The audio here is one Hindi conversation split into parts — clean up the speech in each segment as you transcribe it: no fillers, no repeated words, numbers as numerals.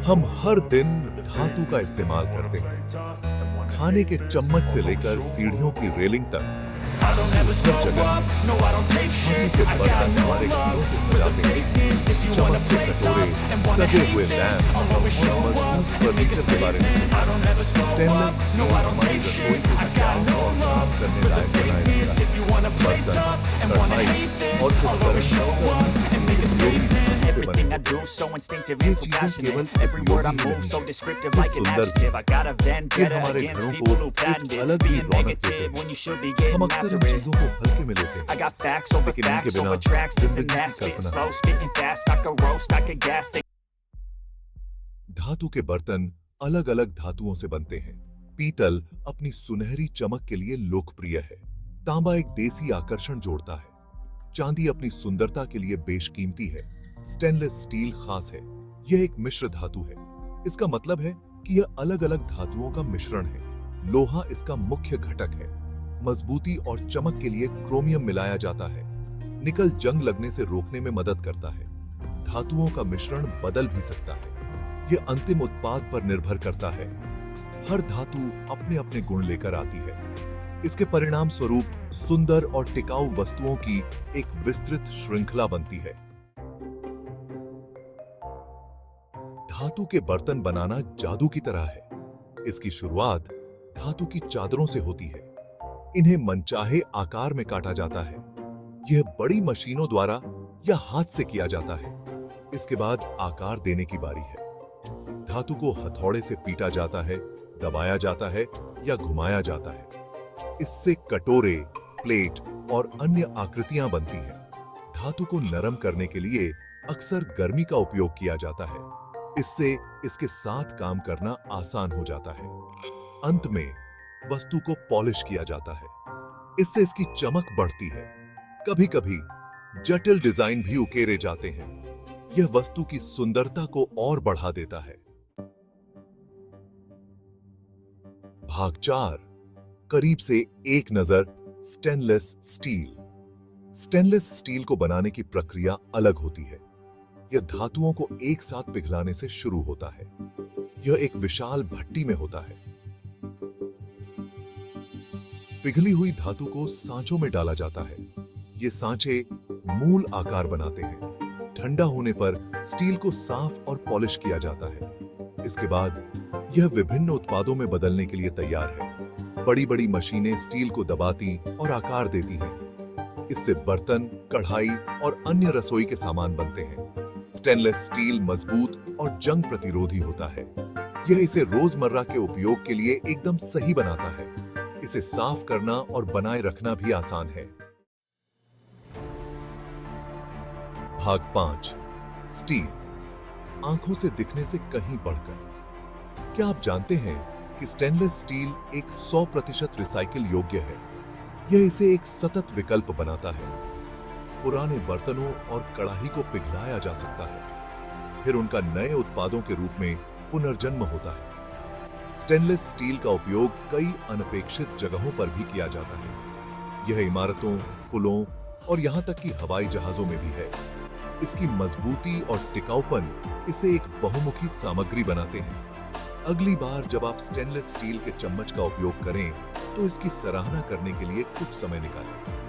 हम हर दिन धातु का इस्तेमाल करते हैं, खाने के चम्मच से लेकर सीढ़ियों की रेलिंग तक। हर जगह धातु के बर्तन हमारे घरों को सजाते हैं। चमकते कटोरे, सजे हुए लैंप और मजबूत फर्नीचर के बारे में स्टेनलेस स्टील हमारी रसोई को टिकाऊ और काम करने लायक बनाए रखता है। बर्तन, कढ़ाई और उपकरण Everything I do so instinctive and so passionate. Every word I move so descriptive like an adjective. I got a vendetta against people who patent it. Being negative when you should be getting after it. I got facts over facts over tracks. This and that. Spitting slow, spitting fast. I could roast, I could gas. धातु के बर्तन अलग-अलग धातुओं से बनते हैं। पीतल अपनी सुनहरी चमक के लिए लोकप्रिय है। तांबा एक देसी आकर्षण जोड़ता है। चांदी अपनी सुंदरता के लिए बेशकीमती है। स्टेनलेस स्टील खास है। यह एक मिश्र धातु है। इसका मतलब है कि यह अलग-अलग धातुओं का मिश्रण है। लोहा इसका मुख्य घटक है। मजबूती और चमक के लिए क्रोमियम मिलाया जाता है। निकल जंग लगने से रोकने में मदद करता है। धातुओं का मिश्रण बदल भी सकता है। यह अंतिम उत्पाद पर निर्भर करता है। हर धातु अपने अपने गुण लेकर आती है। इसके परिणाम स्वरूप सुंदर और टिकाऊ वस्तुओं की एक विस्तृत श्रृंखला बनती है। धातु के बर्तन बनाना जादू की तरह है। इसकी शुरुआत धातु की चादरों से होती है। इन्हें मनचाहे आकार में काटा जाता है। यह बड़ी मशीनों द्वारा या हाथ से किया जाता है। इसके बाद आकार देने की बारी है। धातु को हथौड़े से पीटा जाता है, दबाया जाता है या घुमाया जाता है। इससे कटोरे, प्लेट और अन्य आकृतियां बनती हैं। धातु को नरम करने के लिए अक्सर गर्मी का उपयोग किया जाता है। इससे इसके साथ काम करना आसान हो जाता है। अंत में वस्तु को पॉलिश किया जाता है। इससे इसकी चमक बढ़ती है। कभी-कभी जटिल डिजाइन भी उकेरे जाते हैं। यह वस्तु की सुंदरता को और बढ़ा देता है। भाग 4, करीब से एक नजर स्टेनलेस स्टील। स्टेनलेस स्टील को बनाने की प्रक्रिया अलग होती है। यह धातुओं को एक साथ पिघलाने से शुरू होता है। यह एक विशाल भट्टी में होता है। पिघली हुई धातु को सांचों में डाला जाता है। ये सांचे मूल आकार बनाते हैं। ठंडा होने पर स्टील को साफ और पॉलिश किया जाता है। इसके बाद यह विभिन्न उत्पादों में बदलने के लिए तैयार है। बड़ी-बड़ी मशीनें स्टील को दबाती और आकार देती हैं। इससे बर्तन, कढ़ाई और अन्य रसोई के सामान बनते हैं। स्टेनलेस स्टील मजबूत और जंग प्रतिरोधी होता है। यह इसे रोजमर्रा के उपयोग के लिए एकदम सही बनाता है। इसे साफ करना और बनाए रखना भी आसान है। भाग 5, स्टील, आंखों से दिखने से कहीं बढ़कर। क्या आप जानते हैं कि स्टेनलेस स्टील एक 100% रिसाइकिल योग्य है? यह इसे एक सतत विकल्प बनाता है। पुराने बर्तनों और कढ़ाई को पिघलाया जा सकता है, फिर उनका नए उत्पादों के रूप में पुनर्जन्म होता है। स्टेनलेस स्टील का उपयोग कई अनपेक्षित जगहों पर भी किया जाता है। यह इमारतों, पुलों और यहां तक कि हवाई जहाजों में भी है। इसकी मजबूती और टिकाऊपन इसे एक बहुमुखी सामग्री बनाते हैं। अगली बार जब आप स्टेनलेस स्टील के चम्मच का उपयोग करें, तो इसकी सराहना करने के लिए कुछ समय निकालें।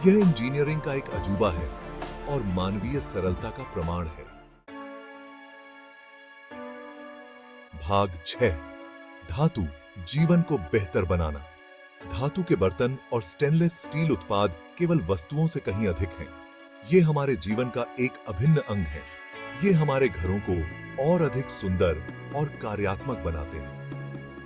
यह इंजीनियरिंग का एक अजूबा है और मानवीय सरलता का प्रमाण है। भाग 6, धातु जीवन को बेहतर बनाना। धातु के बर्तन और स्टेनलेस स्टील उत्पाद केवल वस्तुओं से कहीं अधिक हैं। ये हमारे जीवन का एक अभिन्न अंग है। ये हमारे घरों को और अधिक सुंदर और कार्यात्मक बनाते हैं।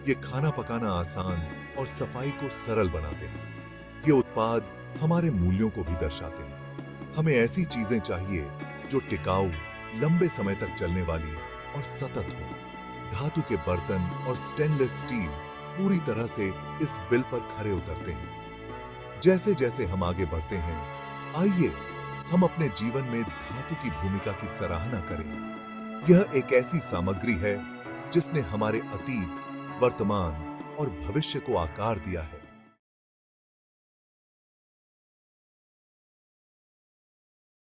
ये खाना पकाना आसान और सफाई को सरल बनाते हैं। ये उत्पाद हमारे मूल्यों को भी दर्शाते हैं। हमें ऐसी चीजें चाहिए जो टिकाऊ, लंबे समय तक चलने वाली और सतत हो। धातु के बर्तन और स्टेनलेस स्टील पूरी तरह से इस बिल पर खरे उतरते हैं। जैसे जैसे हम आगे बढ़ते हैं, आइए हम अपने जीवन में धातु की भूमिका की सराहना करें। यह एक ऐसी सामग्री है जिसने हमारे अतीत, वर्तमान और भविष्य को आकार दिया है।